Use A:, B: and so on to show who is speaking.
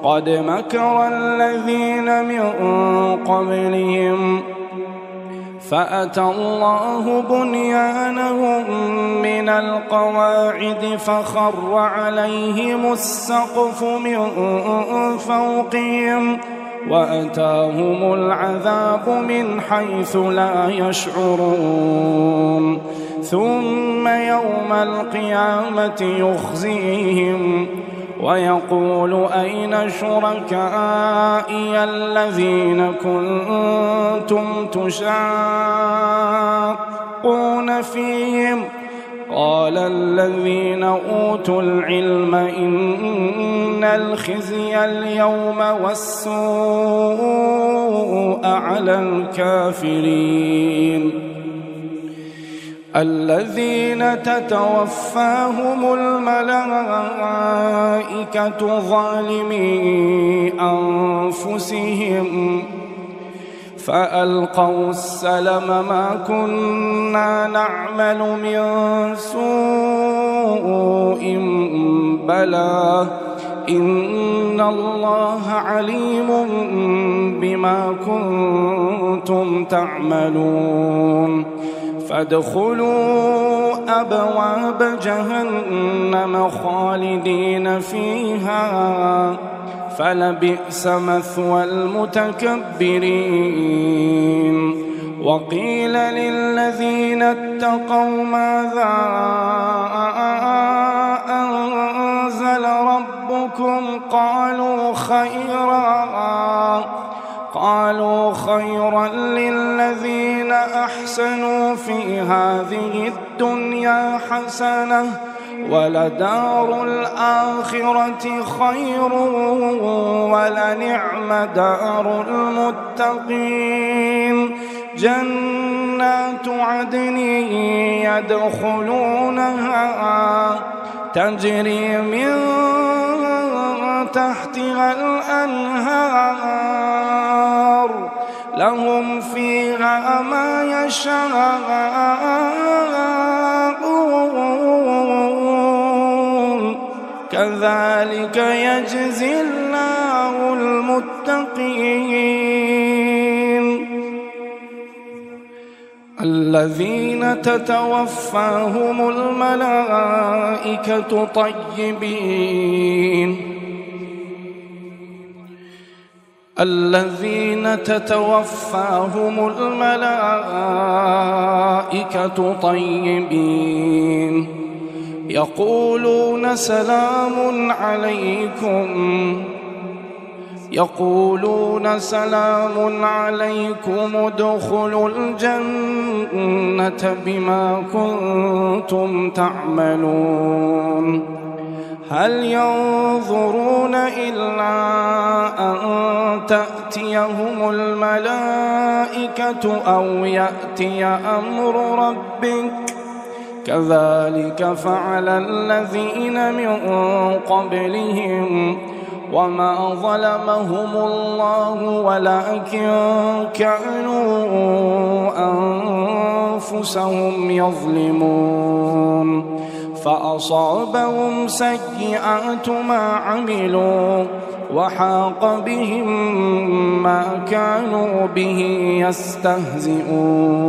A: قد مكر الذين من قبلهم فأتى الله بنيانهم من القواعد فخر عليهم السقف من فوقهم وأتاهم العذاب من حيث لا يشعرون ثم يوم القيامة يخزيهم ويقول أين شركائي الذين كنتم تشاقون فيهم قال الذين أوتوا العلم إن الخزي اليوم والسوء على الكافرين الذين تتوفاهم الملائكة ظالمي أنفسهم فألقوا السلم ما كنا نعمل من سوء بلى إن الله عليم بما كنتم تعملون فادخلوا أبواب جهنم خالدين فيها فلبئس مثوى المتكبرين وقيل للذين اتقوا ماذا أنزل ربكم قالوا خيرا للذين أحسنوا في هذه الدنيا حسنة ولدار الآخرة خير ولنعم دار المتقين جنات عدن يدخلونها تجري من تحتها الأنهار لهم فيها ما يشاءون كذلك يجزي الله المتقين الذين تتوفاهم الملائكة طيبين الذين تتوفاهم الملائكة طيبين يقولون سلام عليكم ادخلوا الجنة بما كنتم تعملون هل ينظرون إلا أن تأتيهم الملائكة أو يأتي أمر ربك كذلك فعل الذين من قبلهم وما ظلمهم الله ولكن كانوا أنفسهم يظلمون فأصابهم سيئات ما عملوا وحاق بهم ما كانوا به يستهزئون